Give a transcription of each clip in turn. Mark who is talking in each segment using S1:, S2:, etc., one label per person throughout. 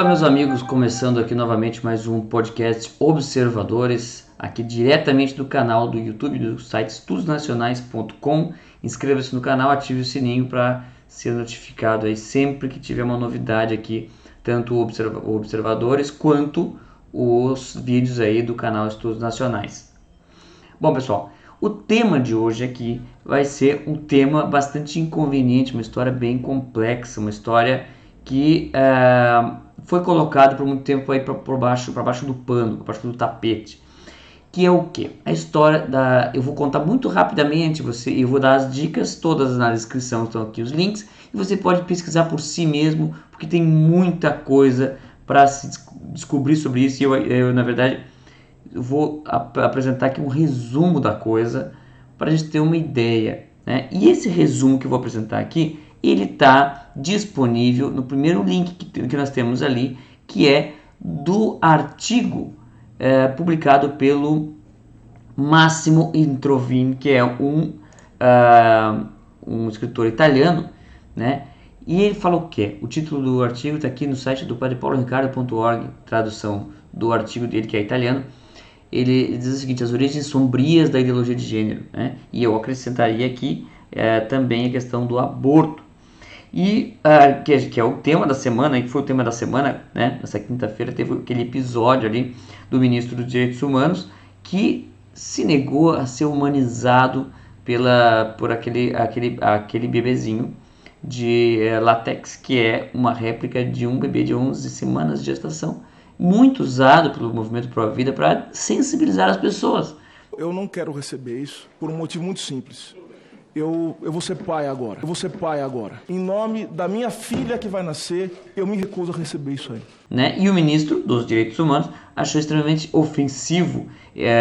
S1: Olá, meus amigos, começando aqui novamente mais um podcast Observadores, aqui diretamente do canal do YouTube do site estudosnacionais.com. Inscreva-se no canal, ative o sininho para ser notificado aí sempre que tiver uma novidade aqui, tanto Observadores quanto os vídeos aí do canal Estudos Nacionais. Bom, pessoal, o tema de hoje aqui vai ser um tema bastante inconveniente, uma história bem complexa, uma história que foi colocado por muito tempo aí para baixo do pano, para baixo do tapete, que é o que? A história da... Eu vou contar muito rapidamente, eu vou dar as dicas todas na descrição, estão aqui os links, e você pode pesquisar por si mesmo, porque tem muita coisa para se descobrir sobre isso, e eu na verdade, eu vou apresentar aqui um resumo da coisa, para a gente ter uma ideia, né? E esse resumo que eu vou apresentar aqui, ele está disponível no primeiro link que nós temos ali, que é do artigo publicado pelo Massimo Introvini, que é um escritor italiano, né? E ele fala o quê? O título do artigo está aqui no site do padrepauloricardo.org, tradução do artigo dele, que é italiano. Ele diz o seguinte: as origens sombrias da ideologia de gênero, né? E eu acrescentaria aqui também a questão do aborto. E que é o tema da semana, que foi o tema da semana, né? Nessa quinta-feira teve aquele episódio ali do ministro dos Direitos Humanos que se negou a ser humanizado por aquele bebezinho de látex, que é uma réplica de um bebê de 11 semanas de gestação, muito usado pelo Movimento Pro Vida para sensibilizar as pessoas.
S2: Eu não quero receber isso por um motivo muito simples. Eu vou ser pai agora. Em nome da minha filha que vai nascer, eu me recuso a receber isso aí.
S1: Né? E o ministro dos Direitos Humanos achou extremamente ofensivo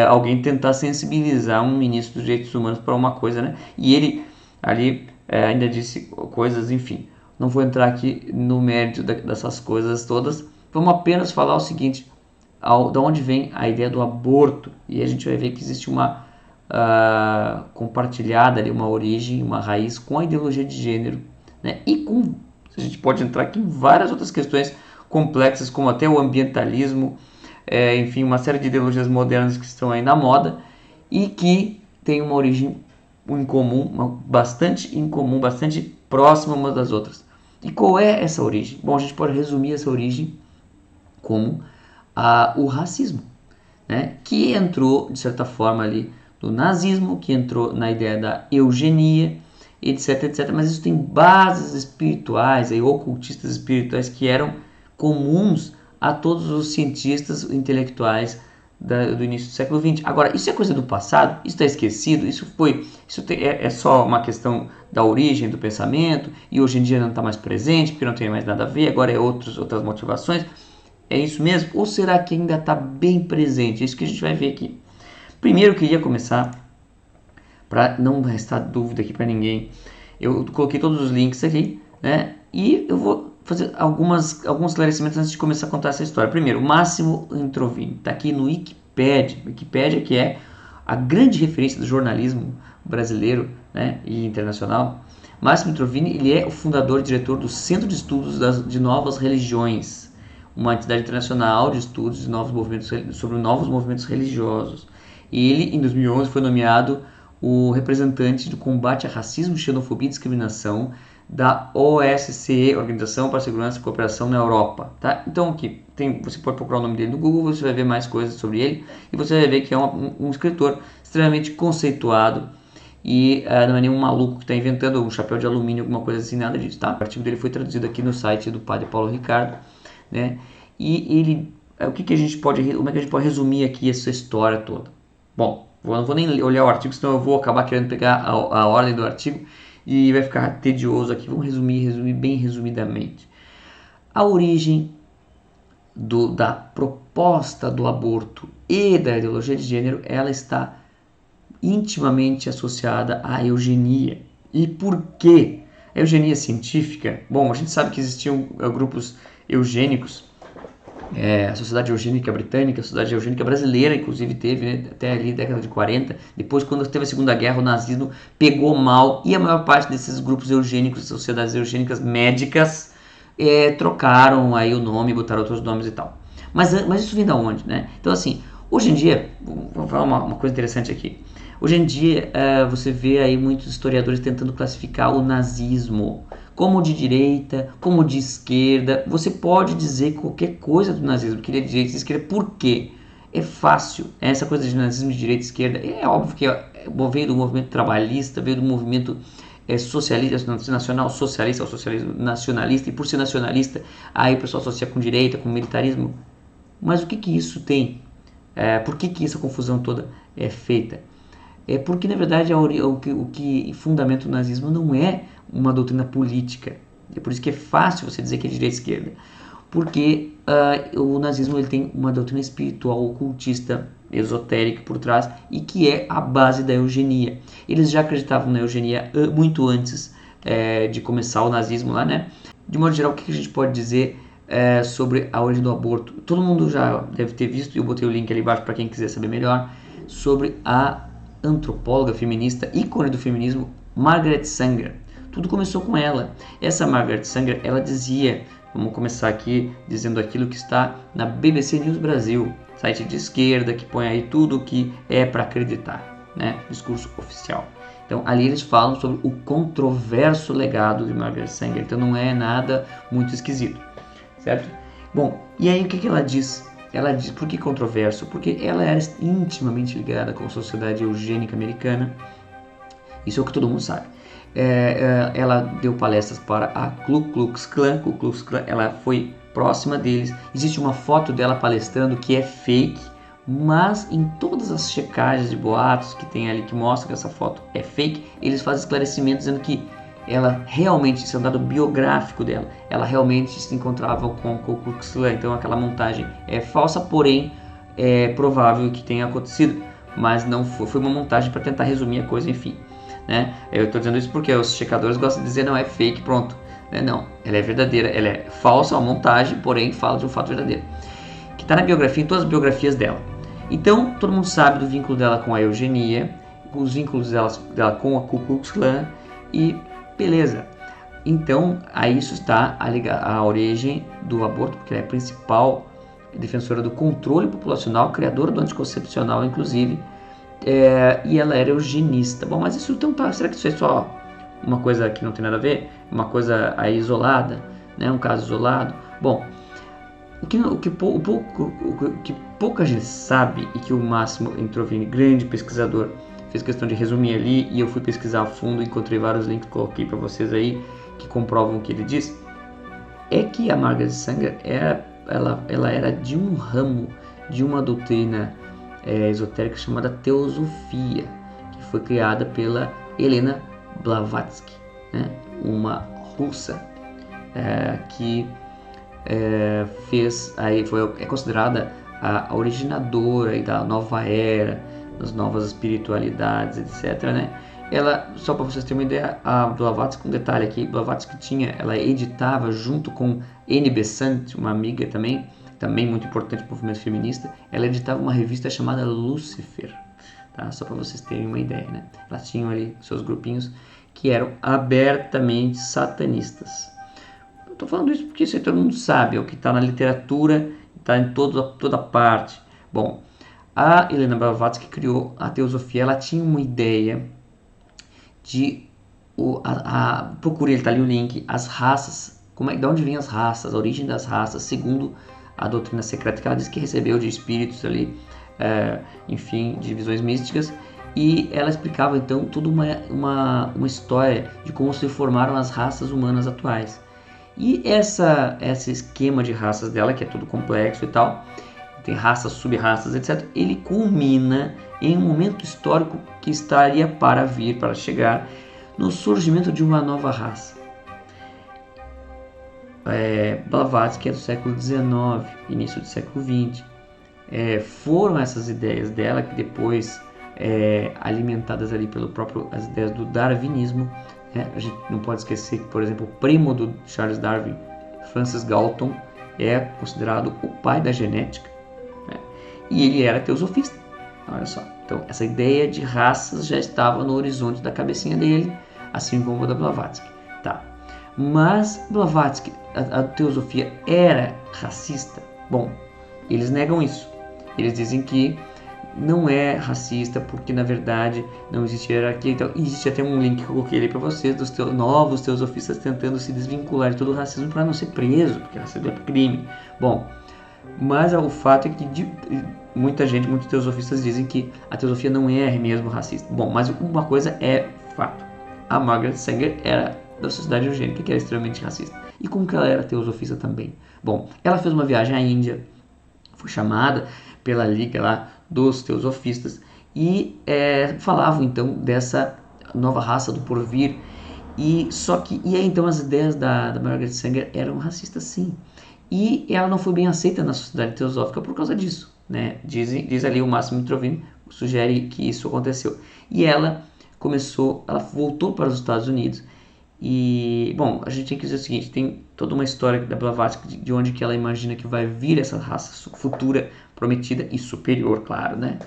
S1: alguém tentar sensibilizar um ministro dos Direitos Humanos para uma coisa, né? E ele ali ainda disse coisas, enfim. Não vou entrar aqui no mérito dessas coisas todas. Vamos apenas falar o seguinte: da onde vem a ideia do aborto. E a gente vai ver que existe uma compartilhada ali, uma origem, uma raiz com a ideologia de gênero, né? E a gente pode entrar aqui em várias outras questões complexas, como até o ambientalismo, enfim, uma série de ideologias modernas que estão aí na moda e que tem uma origem bastante incomum, bastante próxima umas das outras. E qual é essa origem? Bom, a gente pode resumir essa origem como o racismo, né? Que entrou, de certa forma, ali do nazismo, que entrou na ideia da eugenia, etc, etc. Mas isso tem bases espirituais, ocultistas espirituais, que eram comuns a todos os cientistas intelectuais do início do século XX. Agora, isso é coisa do passado? Isso está esquecido? É só uma questão da origem do pensamento e hoje em dia não está mais presente, porque não tem mais nada a ver, agora é outras motivações. É isso mesmo? Ou será que ainda está bem presente? É isso que a gente vai ver aqui. Primeiro eu queria começar, para não restar dúvida aqui para ninguém, eu coloquei todos os links aqui, né? E eu vou fazer alguns esclarecimentos antes de começar a contar essa história. Primeiro, o Massimo Introvini está aqui no Wikipédia, que é a grande referência do jornalismo brasileiro, né, e internacional. Massimo Introvini, ele é o fundador e diretor do Centro de Estudos de Novas Religiões, uma entidade internacional de estudos sobre novos movimentos religiosos. E ele, em 2011, foi nomeado o representante do combate a racismo, xenofobia e discriminação da OSCE, Organização para a Segurança e Cooperação na Europa. Tá? Então, aqui você pode procurar o nome dele no Google, você vai ver mais coisas sobre ele e você vai ver que é um escritor extremamente conceituado e não é nenhum maluco que está inventando um chapéu de alumínio, alguma coisa assim, nada disso. Tá? O artigo dele foi traduzido aqui no site do Padre Paulo Ricardo, né? E ele, como é que a gente pode resumir aqui essa história toda? Bom, eu não vou nem olhar o artigo, senão eu vou acabar querendo pegar a ordem do artigo e vai ficar tedioso aqui. Vamos resumir bem resumidamente. A origem da proposta do aborto e da ideologia de gênero, ela está intimamente associada à eugenia. E por quê? A eugenia científica, bom, a gente sabe que existiam grupos eugênicos, a Sociedade Eugênica Britânica, a Sociedade Eugênica Brasileira, inclusive teve, né, até ali década de 40. Depois, quando teve a Segunda Guerra, o nazismo pegou mal e a maior parte desses grupos eugênicos, sociedades eugênicas médicas, trocaram aí o nome, botaram outros nomes e tal. Mas isso vem da onde, né? Então assim, hoje em dia, vou falar uma coisa interessante aqui. Hoje em dia você vê aí muitos historiadores tentando classificar o nazismo como de direita, como de esquerda. Você pode dizer qualquer coisa do nazismo, que ele é de direita e de esquerda, por quê? É fácil, essa coisa de nazismo de direita e esquerda, é óbvio que veio do movimento trabalhista, veio do movimento socialista, nacional socialista, ou socialismo nacionalista, e por ser nacionalista, aí o pessoal associa com direita, com militarismo. Mas o que isso tem? Por que essa confusão toda é feita? É porque, na verdade, o que fundamenta o nazismo não é uma doutrina política. É por isso que é fácil você dizer que é direita e esquerda. Porque o nazismo ele tem uma doutrina espiritual, ocultista, esotérica por trás, e que é a base da eugenia. Eles já acreditavam na eugenia muito antes de começar o nazismo lá, né? De modo geral, o que a gente pode dizer sobre a origem do aborto? Todo mundo já deve ter visto, e eu botei o link ali embaixo para quem quiser saber melhor, sobre a antropóloga feminista, ícone do feminismo, Margaret Sanger. Tudo começou com ela. Essa Margaret Sanger, ela dizia, vamos começar aqui dizendo aquilo que está na BBC News Brasil, site de esquerda que põe aí tudo o que é para acreditar, né? Discurso oficial. Então ali eles falam sobre o controverso legado de Margaret Sanger, então não é nada muito esquisito, certo? Bom, e aí o que ela diz? Ela diz, por que controverso? Porque ela era intimamente ligada com a sociedade eugênica americana, isso é o que todo mundo sabe. Ela deu palestras para a Ku Klux Klan, ela foi próxima deles. Existe uma foto dela palestrando que é fake, mas em todas as checagens de boatos que tem ali que mostra que essa foto é fake, eles fazem esclarecimentos dizendo que ela realmente, isso é um dado biográfico dela, ela realmente se encontrava com o Ku Klux Klan. Então aquela montagem é falsa, porém é provável que tenha acontecido, mas não foi uma montagem para tentar resumir a coisa, enfim, né? Eu estou dizendo isso porque os checadores gostam de dizer não é fake, pronto, né? Não, ela é verdadeira, ela é falsa, uma montagem, porém fala de um fato verdadeiro, que está na biografia, em todas as biografias dela. Então todo mundo sabe do vínculo dela com a eugenia, os vínculos dela com a Ku Klux Klan, e beleza. Então, a isso está a origem do aborto, porque ela é a principal defensora do controle populacional, criadora do anticoncepcional, inclusive, e ela era eugenista. Bom, mas isso então será que isso é só uma coisa que não tem nada a ver? Uma coisa aí isolada, né? Um caso isolado? Bom, o que pouca gente sabe, e que o Máximo Introvini, grande pesquisador, fez questão de resumir ali, e eu fui pesquisar a fundo, encontrei vários links, coloquei para vocês aí, que comprovam o que ele diz, é que a Margaret Sanger ela era de um ramo de uma doutrina esotérica chamada Teosofia, que foi criada pela Helena Blavatsky, né? Uma russa que é considerada a originadora aí da nova era, das novas espiritualidades, etc., né? Ela, só para vocês terem uma ideia, a Blavatsky, um detalhe aqui, Blavatsky ela editava junto com Annie Besant, uma amiga também muito importante para o movimento feminista, ela editava uma revista chamada Lucifer, tá? Só para vocês terem uma ideia, né? Elas tinham ali seus grupinhos que eram abertamente satanistas. Eu tô falando isso porque isso aí todo mundo sabe, é o que está na literatura, está em toda parte. Bom, a Helena Blavatsky criou a teosofia. Ela tinha uma ideia de procure, ele tá ali o link, as raças, de onde vêm as raças, a origem das raças, segundo a doutrina secreta que ela disse que recebeu de espíritos ali, enfim, de visões místicas, e ela explicava então toda uma história de como se formaram as raças humanas atuais. E esse esquema de raças dela, que é tudo complexo e tal, tem raças, sub-raças, etc., ele culmina em um momento histórico que estaria para chegar no surgimento de uma nova raça. Blavatsky é do século XIX, início do século XX. Foram essas ideias dela que depois, alimentadas ali as ideias do darwinismo, né? A gente não pode esquecer que, por exemplo, o primo do Charles Darwin, Francis Galton, é considerado o pai da genética, né? E ele era teosofista. Olha só, então essa ideia de raças já estava no horizonte da cabecinha dele, assim como a da Blavatsky, tá? Mas Blavatsky, a teosofia era racista? Bom, eles negam isso. Eles dizem que não é racista porque na verdade não existe hierarquia. Então existe até um link que eu coloquei ali para vocês dos novos teosofistas tentando se desvincular de todo o racismo para não ser preso, porque racismo é crime. Bom, mas o fato é que muitos teosofistas dizem que a teosofia não é mesmo racista. Bom, mas uma coisa é fato: a Margaret Sanger era da sociedade eugênica, que era extremamente racista. E como que ela era teosofista também? Bom, ela fez uma viagem à Índia, foi chamada pela liga lá dos teosofistas e falavam então dessa nova raça do porvir. E aí então as ideias da Margaret Sanger eram racistas, sim. E ela não foi bem aceita na sociedade teosófica por causa disso, né? Diz ali o Máximo Introvino, sugere que isso aconteceu. E ela voltou para os Estados Unidos. E, bom, a gente tem que dizer o seguinte: tem toda uma história da Blavatsky de onde que ela imagina que vai vir essa raça futura, prometida e superior, claro, né?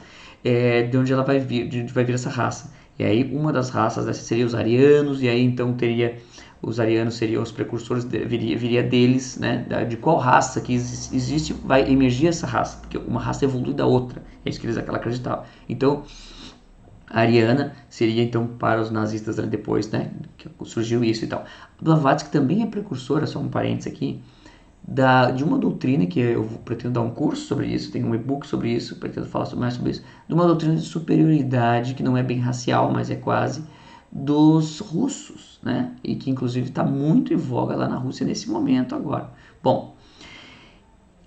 S1: De onde ela vai vir, de onde vai vir essa raça. E aí uma das raças dessas seria os arianos, e aí então os arianos seriam os precursores, viria deles, né? De qual raça que existe vai emergir essa raça, porque uma raça evolui da outra, é isso que eles acreditavam. Então, a ariana seria então para os nazistas ali depois, né, que surgiu isso e tal. Blavatsky também é precursora, só um parênteses aqui, de uma doutrina que eu pretendo dar um curso sobre isso, tem um e-book sobre isso, pretendo falar mais sobre isso, de uma doutrina de superioridade que não é bem racial, mas é quase, dos russos, né, e que inclusive está muito em voga lá na Rússia nesse momento agora. Bom,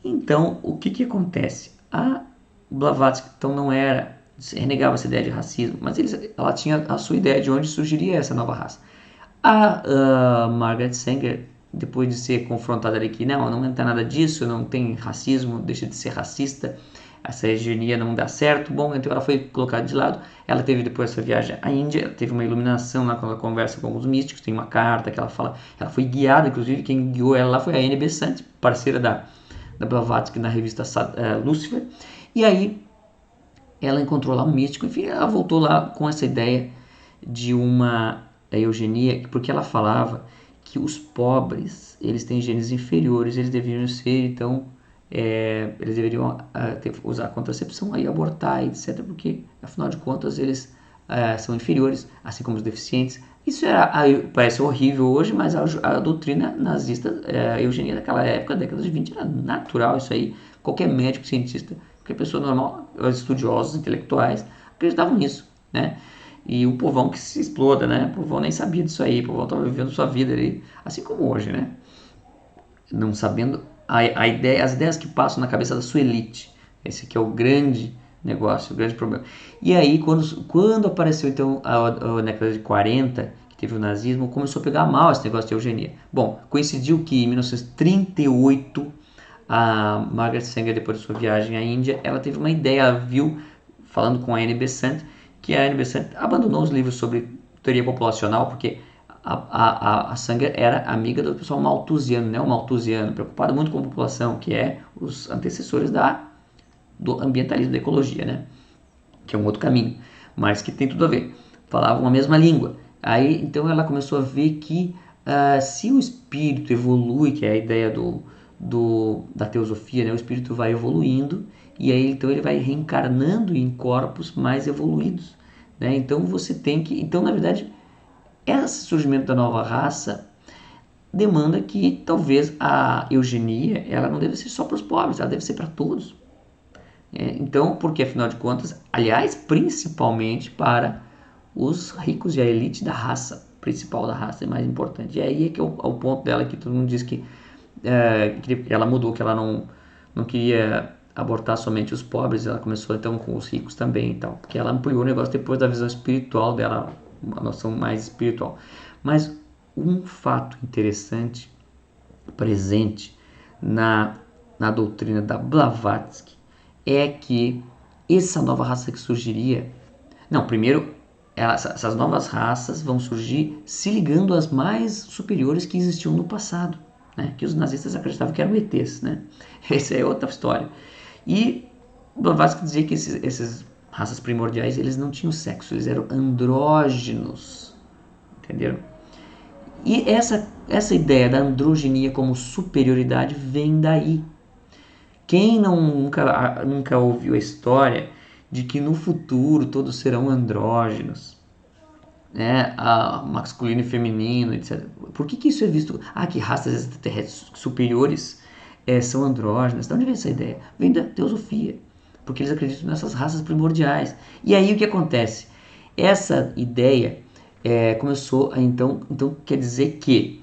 S1: então o que acontece? A Blavatsky então não era, renegava essa ideia de racismo, mas ela tinha a sua ideia de onde surgiria essa nova raça. A Margaret Sanger, depois de ser confrontada ali que não tem nada disso, não tem racismo, deixa de ser racista, essa eugenia não dá certo, bom, então ela foi colocada de lado. Ela teve depois essa viagem à Índia, teve uma iluminação lá quando ela conversa com alguns místicos, tem uma carta que ela fala, ela foi guiada, inclusive quem guiou ela lá foi a Anne Besant, parceira da Blavatsky na revista Lucifer, e aí ela encontrou lá um místico, enfim, ela voltou lá com essa ideia de uma eugenia, porque ela falava que os pobres, eles têm genes inferiores, eles deveriam ser, então, eles deveriam usar contracepção e abortar, etc., porque, afinal de contas, eles são inferiores, assim como os deficientes. Isso parece horrível hoje, mas a doutrina nazista, a eugenia daquela época, década de 20, era natural isso aí. Qualquer médico, cientista, qualquer pessoa normal, os estudiosos, intelectuais, acreditavam nisso, né? E o povão que se exploda, né? O povão nem sabia disso aí, o povão estava vivendo sua vida ali, assim como hoje, né? Não sabendo as ideias que passam na cabeça da sua elite. Esse aqui é o grande negócio, o grande problema. E aí, quando apareceu então a década de 40, que teve o nazismo, começou a pegar mal esse negócio de eugenia. Bom, coincidiu que em 1938, a Margaret Sanger, depois de sua viagem à Índia, ela teve uma ideia, ela viu, falando com a Anne Besant, que a Anne Besant abandonou os livros sobre teoria populacional, porque a Sanger era amiga do pessoal malthusiano, né? O malthusiano, preocupado muito com a população, que é os antecessores do ambientalismo, da ecologia, né? Que é um outro caminho, mas que tem tudo a ver. Falavam a mesma língua. Aí, então, ela começou a ver que se o espírito evolui, que é a ideia da teosofia, né? O espírito vai evoluindo e aí então ele vai reencarnando em corpos mais evoluídos, né? Então você tem que, então na verdade, esse surgimento da nova raça demanda que talvez a eugenia ela não deve ser só para os pobres, ela deve ser para todos. Então, porque afinal de contas, aliás, principalmente para os ricos e a elite da raça, principal da raça, é mais importante. E aí é que é o ponto dela, que todo mundo diz que ela mudou, que ela não queria abortar somente os pobres, ela começou então com os ricos também e tal, porque ela ampliou o negócio depois da visão espiritual dela, uma noção mais espiritual. Mas um fato interessante, presente na doutrina da Blavatsky, é que essa nova raça que surgiria, não, primeiro essas novas raças vão surgir se ligando às mais superiores que existiam no passado, né? Que os nazistas acreditavam que eram ETs, né? Essa é outra história. E Blavatsky dizia que esses raças primordiais, eles não tinham sexo, eles eram andrógenos, entenderam? E essa ideia da androginia como superioridade vem daí. Quem nunca ouviu a história de que no futuro todos serão andrógenos, né? Masculino e feminino, etc. Por que isso é visto? Que raças extraterrestres superiores são andrógenas. De onde vem essa ideia? Vem da teosofia, porque eles acreditam nessas raças primordiais. E aí o que acontece? Essa ideia começou a então quer dizer que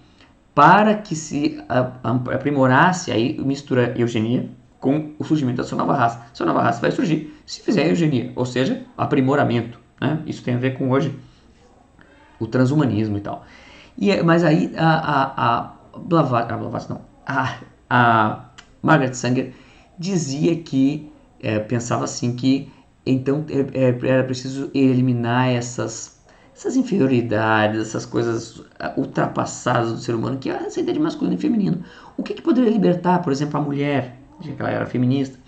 S1: para que se aprimorasse, aí mistura eugenia com o surgimento da sua nova raça. Sua nova raça vai surgir se fizer eugenia, ou seja, aprimoramento. Né? Isso tem a ver com hoje o transhumanismo e tal. Mas aí a Margaret Sanger dizia que, pensava assim, que então era preciso eliminar essas inferioridades, essas coisas ultrapassadas do ser humano, que é essa ideia de masculino e feminino. O que poderia libertar, por exemplo, a mulher, já que ela era feminista,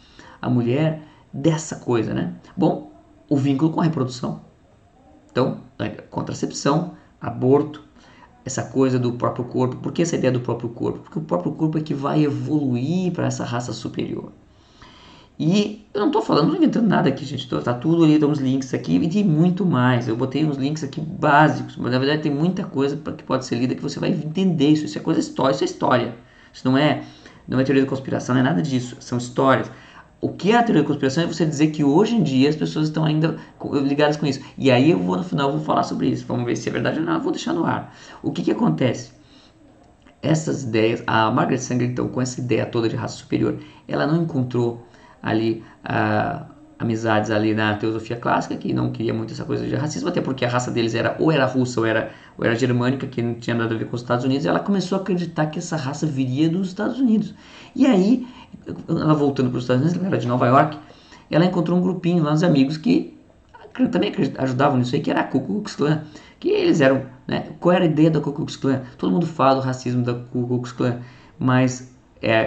S1: a mulher dessa coisa, né? Bom, o vínculo com a reprodução. Então, contracepção, aborto, essa coisa do próprio corpo. Por que essa ideia do próprio corpo? Porque o próprio corpo é que vai evoluir para essa raça superior. E eu não estou falando, não estou inventando nada aqui, gente. Tá tudo ali, tem uns links aqui e tem muito mais. Eu botei uns links aqui básicos, mas na verdade tem muita coisa que pode ser lida que você vai entender isso. Isso é coisa história, isso é história. Isso não é teoria da conspiração, não é nada disso. São histórias. O que é a teoria da conspiração é você dizer que hoje em dia as pessoas estão ainda ligadas com isso. E aí no final eu vou falar sobre isso. Vamos ver se é verdade ou não. Eu vou deixar no ar. O que acontece? Essas ideias, a Margaret Sanger, então, com essa ideia toda de raça superior, ela não encontrou ali amizades ali na teosofia clássica, que não queria muito essa coisa de racismo, até porque a raça deles era russa ou era germânica, que não tinha nada a ver com os Estados Unidos. E ela começou a acreditar que essa raça viria dos Estados Unidos. E aí, ela voltando para os Estados Unidos, ela era de Nova York, ela encontrou um grupinho lá, uns amigos que também ajudavam nisso aí, que era a Ku Klux Klan, que eles eram, né? Qual era a ideia da Ku Klux Klan? Todo mundo fala do racismo da Ku Klux Klan, mas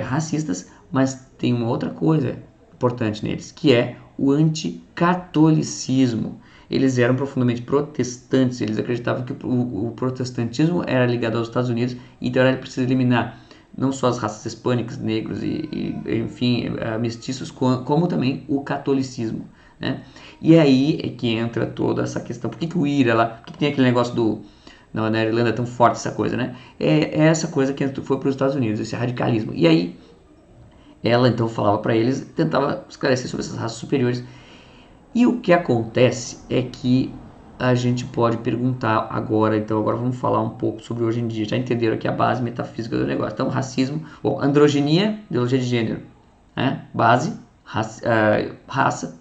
S1: racistas, mas tem uma outra coisa importante neles, que é o anticatolicismo. Eles eram profundamente protestantes, eles acreditavam que o protestantismo era ligado aos Estados Unidos, então era preciso eliminar não só as raças hispânicas, negros enfim, mestiços, como também o catolicismo. Né? E aí é que entra toda essa questão. Por que o IRA lá, por que tem aquele negócio na Irlanda é tão forte essa coisa, né? É essa coisa que foi para os Estados Unidos, esse radicalismo. E aí ela então falava para eles, tentava esclarecer sobre essas raças superiores. E o que acontece é que a gente pode perguntar agora, então agora vamos falar um pouco sobre hoje em dia. Já entenderam aqui a base metafísica do negócio. Então, racismo, androgenia, ideologia de gênero, né? Base, raça,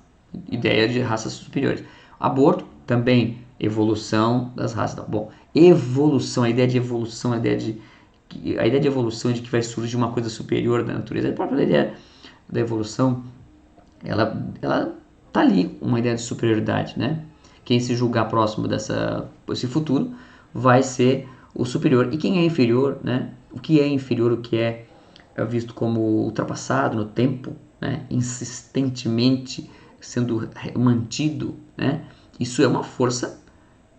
S1: ideia de raças superiores. Aborto, também evolução das raças. Bom, evolução, a ideia de evolução, a ideia de evolução é de que vai surgir uma coisa superior da natureza. A própria ideia da evolução, ela tá ali, uma ideia de superioridade, né? Quem se julgar próximo desse futuro vai ser o superior. E quem é inferior, né? O que é inferior, o que é visto como ultrapassado no tempo, né? Insistentemente sendo mantido, né? Isso é uma força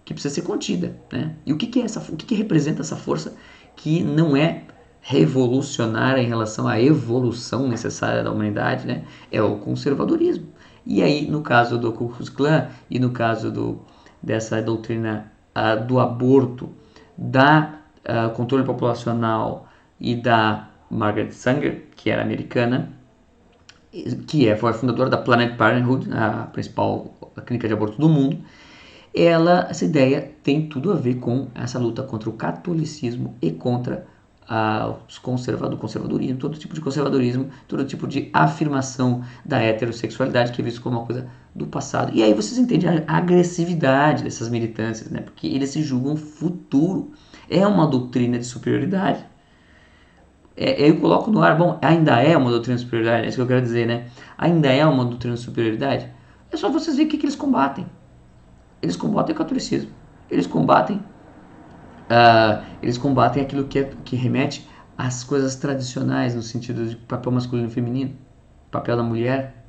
S1: que precisa ser contida, né? E o que representa essa força que não é revolucionária em relação à evolução necessária da humanidade, né? É o conservadorismo. E aí, no caso do Ku Klux Klan e no caso dessa doutrina do aborto, da controle populacional e da Margaret Sanger, que era americana, que foi a fundadora da Planned Parenthood, a principal clínica de aborto do mundo, essa ideia tem tudo a ver com essa luta contra o catolicismo e contra o conservadorismo, todo tipo de conservadorismo, todo tipo de afirmação da heterossexualidade, que é visto como uma coisa do passado. E aí vocês entendem a agressividade dessas militâncias, né? Porque eles se julgam futuro. É uma doutrina de superioridade. Eu coloco no ar, bom, ainda é uma doutrina de superioridade, é isso que eu quero dizer, né? Ainda é uma doutrina de superioridade. É só vocês verem o que eles combatem. Eles combatem o catolicismo. Eles combatem aquilo que remete às coisas tradicionais, no sentido de papel masculino e feminino, papel da mulher.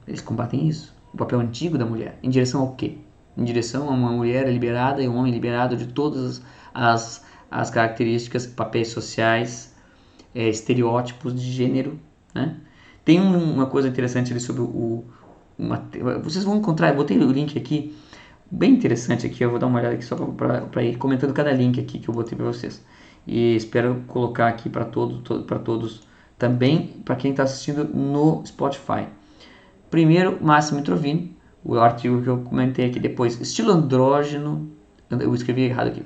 S1: Eles combatem isso, o papel antigo da mulher. Em direção ao quê? Em direção a uma mulher liberada e um homem liberado de todas as características, papéis sociais, estereótipos de gênero, né? Tem uma coisa interessante ali sobre vocês vão encontrar, eu botei o link aqui, bem interessante aqui, eu vou dar uma olhada aqui só para ir comentando cada link aqui que eu botei para vocês. E espero colocar aqui para todos também, para quem está assistindo no Spotify. Primeiro, Máximo Introvini, o artigo que eu comentei aqui depois, estilo andrógeno, eu escrevi errado aqui,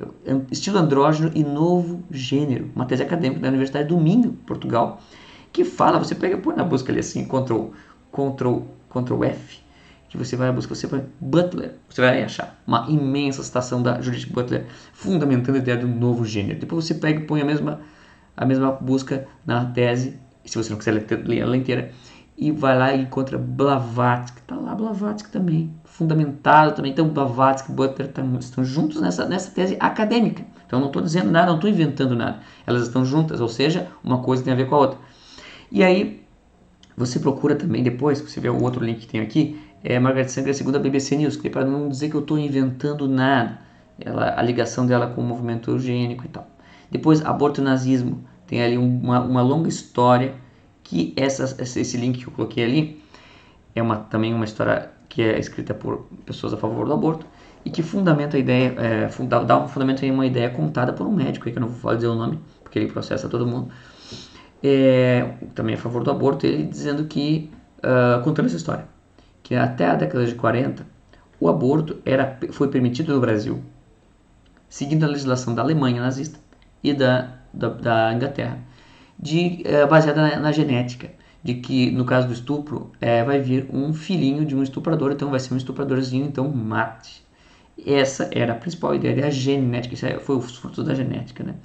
S1: estilo andrógeno e novo gênero, uma tese acadêmica da Universidade do Minho, Portugal, que fala, você põe na busca ali assim, Ctrl F, que você vai à busca, você põe Butler, você vai achar uma imensa citação da Judith Butler, fundamentando a ideia do novo gênero. Depois você pega e põe a mesma busca na tese, se você não quiser ler ela inteira, e vai lá e encontra Blavatsky, tá lá Blavatsky também, fundamentado também. Então Blavatsky e Butler estão juntos nessa tese acadêmica. Então não estou dizendo nada, não estou inventando nada. Elas estão juntas, ou seja, uma coisa tem a ver com a outra. E aí você procura também depois, você vê o outro link que tem aqui, Margaret Sanger, segundo a BBC News, que é para não dizer que eu estou inventando nada, a ligação dela com o movimento eugênico e tal. Depois, aborto e nazismo, tem ali uma longa história, que esse link que eu coloquei ali também uma história que é escrita por pessoas a favor do aborto e que fundamenta a ideia, dá um fundamento em uma ideia contada por um médico, que eu não vou dizer o nome, porque ele processa todo mundo, também a favor do aborto, ele dizendo que, contando essa história, que até a década de 40 o aborto foi permitido no Brasil, seguindo a legislação da Alemanha nazista e da Inglaterra, baseada na genética, de que no caso do estupro vai vir um filhinho de um estuprador, então vai ser um estupradorzinho, então mate. Essa era a principal ideia da genética, isso foi os frutos da genética, né?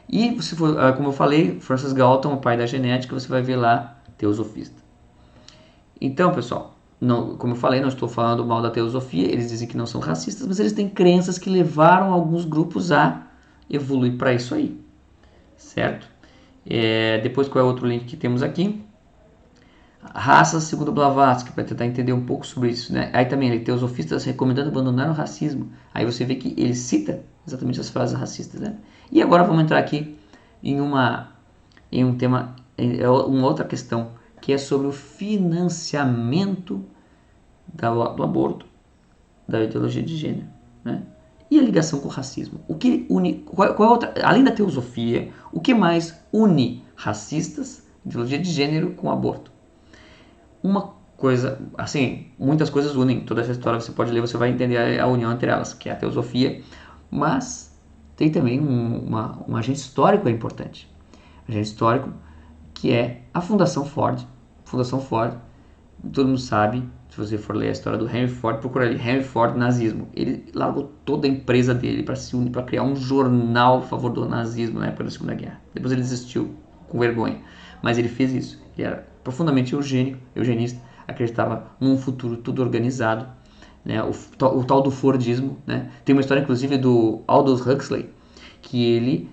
S1: E você for, como eu falei, Francis Galton, o pai da genética, você vai ver lá teosofista. Então, pessoal, como eu falei, não estou falando mal da teosofia, eles dizem que não são racistas, mas eles têm crenças que levaram alguns grupos a evoluir para isso aí, certo? Depois, qual é o outro link que temos aqui? Raças segundo Blavatsky, para tentar entender um pouco sobre isso, né? Aí também ele teosofistas recomendando abandonar o racismo. Aí você vê que ele cita exatamente as frases racistas, né? E agora vamos entrar aqui em um tema, uma outra questão, que é sobre o financiamento do aborto, da ideologia de gênero, né? E a ligação com o racismo. O que une, qual é outra, além da teosofia, o que mais une racistas, ideologia de gênero com o aborto? Uma coisa, assim, muitas coisas unem, toda essa história você pode ler, você vai entender a união entre elas, que é a teosofia, mas tem também um agente histórico importante. Agente histórico que é a Fundação Ford. Fundação Ford, todo mundo sabe, se você for ler a história do Henry Ford, procura ali, Henry Ford, nazismo. Ele largou toda a empresa dele para se unir, para criar um jornal a favor do nazismo na época da Segunda Guerra. Depois ele desistiu, com vergonha. Mas ele fez isso. Ele era profundamente eugenista, acreditava num futuro tudo organizado, né? O tal do Fordismo, né? Tem uma história inclusive do Aldous Huxley, que ele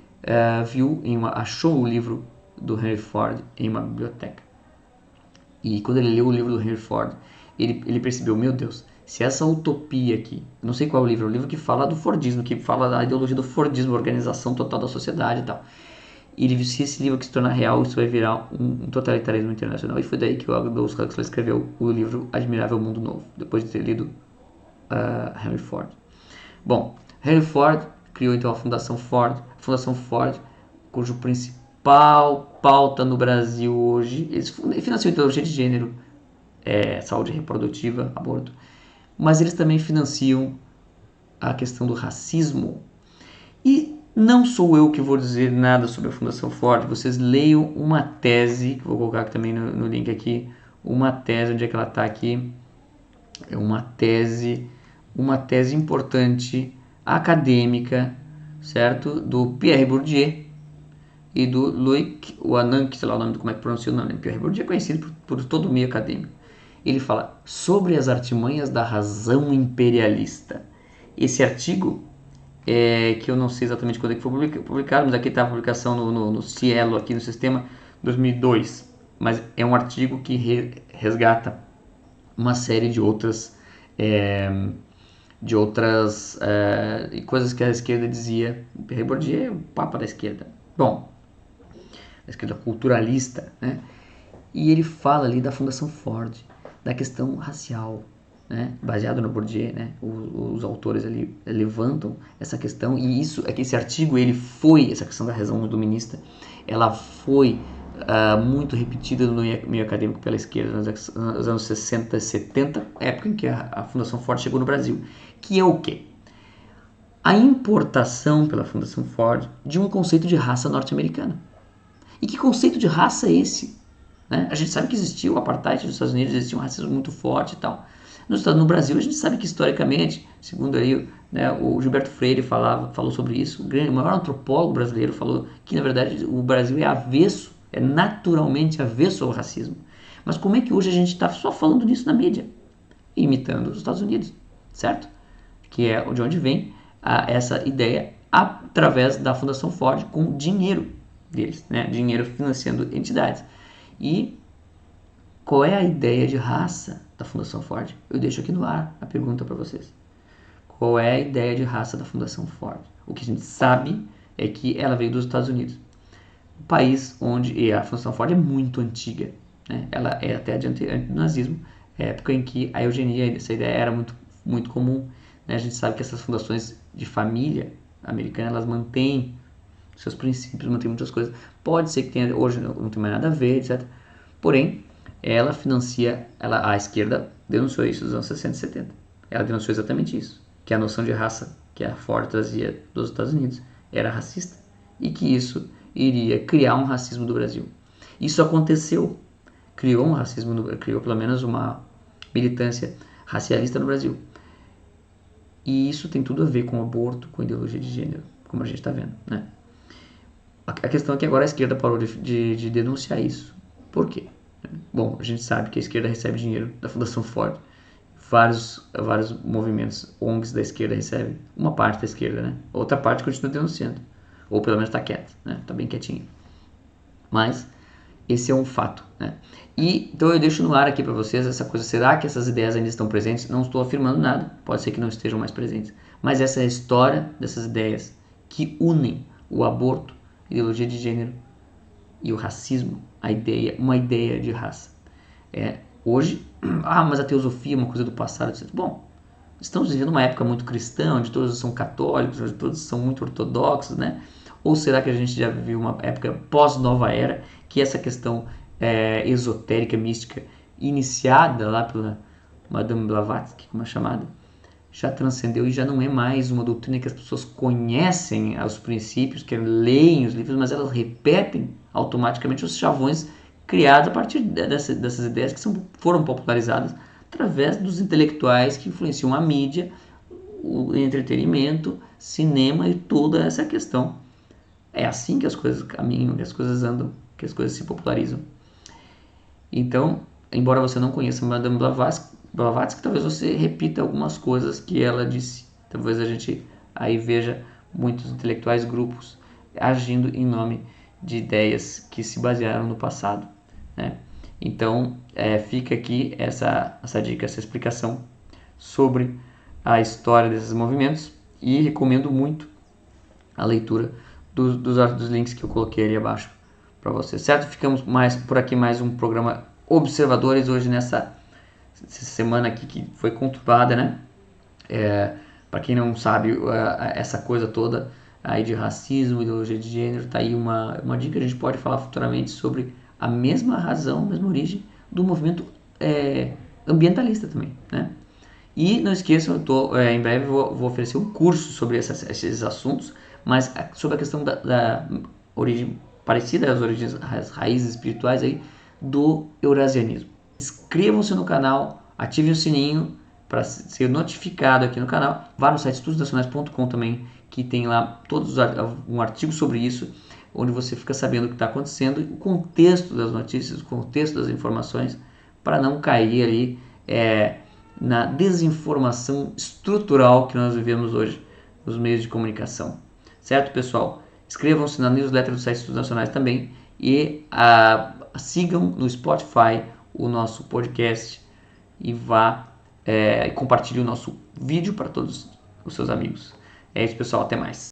S1: achou o livro do Henry Ford em uma biblioteca. E quando ele leu o livro do Henry Ford, ele percebeu, meu Deus, se essa utopia aqui, não sei qual é o livro que fala do Fordismo, que fala da ideologia do Fordismo, organização total da sociedade e tal. E ele viu, se esse livro aqui se tornar real, isso vai virar um totalitarismo internacional. E foi daí que o Aldous Huxley escreveu o livro Admirável Mundo Novo, depois de ter lido Henry Ford. Bom, Henry Ford criou então a Fundação Ford, cujo principal pauta no Brasil hoje, eles financiam ideologia de gênero, saúde reprodutiva, aborto, mas eles também financiam a questão do racismo. E não sou eu que vou dizer nada sobre a Fundação Ford, vocês leiam uma tese, que vou colocar aqui também no link aqui, uma tese, onde é que ela está aqui? É uma tese importante, acadêmica, certo? Do Pierre Bourdieu e do Loic Wanank, sei lá o nome, como é que pronuncia o nome. Pierre Bourdieu é conhecido por todo o meio acadêmico. Ele fala sobre as artimanhas da razão imperialista. Esse artigo, que eu não sei exatamente quando é que foi publicado, mas aqui está a publicação no Cielo, aqui no sistema, 2002. Mas é um artigo que resgata uma série de outras de outras coisas que a esquerda dizia. Pierre Bourdieu é o papa da esquerda. Bom, da esquerda culturalista, né? E ele fala ali da Fundação Ford, da questão racial, né? Baseado no Bourdieu, né? Os autores ali levantam essa questão, e isso é que esse artigo, essa questão da razão iluminista, ela foi muito repetida no meio acadêmico pela esquerda nos anos 60 e 70, época em que a Fundação Ford chegou no Brasil, que é o quê? A importação pela Fundação Ford de um conceito de raça norte-americana. E que conceito de raça é esse? Né? A gente sabe que existia o apartheid nos Estados Unidos, existia um racismo muito forte e tal. No Brasil, a gente sabe que historicamente, segundo aí, né, o Gilberto Freire falou sobre isso, o maior antropólogo brasileiro falou que, na verdade, o Brasil é naturalmente avesso ao racismo. Mas como é que hoje a gente está só falando disso na mídia? Imitando os Estados Unidos, certo? Que é de onde vem essa ideia através da Fundação Ford com dinheiro deles, né? Dinheiro financiando entidades. E qual é a ideia de raça da Fundação Ford? Eu deixo aqui no ar a pergunta para vocês. Qual é a ideia de raça da Fundação Ford? O que a gente sabe é que ela veio dos Estados Unidos, um país onde a Fundação Ford é muito antiga, né? Ela é até antes do nazismo, época em que a eugenia, essa ideia era muito, muito comum, né? A gente sabe que essas fundações de família americana, elas mantêm seus princípios, mantêm muitas coisas. Pode ser que tenha, hoje não tem mais nada a ver, etc. Porém, ela financia, a esquerda denunciou isso nos anos 60 e 70. Ela denunciou exatamente isso, que a noção de raça que a Ford trazia dos Estados Unidos era racista e que isso iria criar um racismo do Brasil. Isso aconteceu, criou um racismo, criou pelo menos uma militância racialista no Brasil. E isso tem tudo a ver com o aborto, com a ideologia de gênero, como a gente está vendo, né? A questão é que agora a esquerda parou de denunciar isso. Por quê? Bom, a gente sabe que a esquerda recebe dinheiro da Fundação Ford. Vários movimentos, ONGs da esquerda recebem. Uma parte da esquerda, né? Outra parte continua denunciando. Ou pelo menos está quieta, né? Está bem quietinha. Mas esse é um fato, né? E então eu deixo no ar aqui para vocês essa coisa. Será que essas ideias ainda estão presentes? Não estou afirmando nada. Pode ser que não estejam mais presentes. Mas essa é a história dessas ideias que unem o aborto, a ideologia de gênero e o racismo, uma ideia de raça. Hoje, mas a teosofia é uma coisa do passado, etc. Bom, estamos vivendo uma época muito cristã, onde todos são católicos, onde todos são muito ortodoxos, né? Ou será que a gente já viveu uma época pós-nova era, que essa questão esotérica, mística, iniciada lá pela Madame Blavatsky, como é chamada, já transcendeu e já não é mais uma doutrina que as pessoas conhecem os princípios, que leem os livros, mas elas repetem automaticamente os chavões criados a partir dessas ideias que foram popularizadas através dos intelectuais que influenciam a mídia, o entretenimento, cinema e toda essa questão. É assim que as coisas caminham, que as coisas andam, que as coisas se popularizam. Então, embora você não conheça Madame Blavatsky, talvez você repita algumas coisas que ela disse. Talvez a gente aí veja muitos intelectuais, grupos agindo em nome de ideias que se basearam no passado, né? Então fica aqui essa dica, essa explicação sobre a história desses movimentos e recomendo muito a leitura dos links que eu coloquei ali abaixo para você, certo? Ficamos por aqui mais um programa Observadores hoje nessa semana aqui que foi conturbada, né? Para quem não sabe, essa coisa toda aí de racismo, ideologia de gênero, tá aí uma dica. A gente pode falar futuramente sobre a mesma razão, a mesma origem do movimento ambientalista também, né? E não esqueçam, em breve vou oferecer um curso sobre esses assuntos, mas sobre a questão da origem parecida às raízes espirituais aí do eurasianismo. Inscrevam-se no canal, ativem o sininho para ser notificado aqui no canal. Vá no site estudosnacionais.com também, que tem lá um artigo sobre isso, onde você fica sabendo o que está acontecendo, o contexto das notícias, o contexto das informações, para não cair ali na desinformação estrutural que nós vivemos hoje nos meios de comunicação. Certo, pessoal? Inscrevam-se na newsletter do site Estudos Nacionais também e sigam no Spotify o nosso podcast e vá e compartilhe o nosso vídeo para todos os seus amigos. É isso, pessoal. Até mais.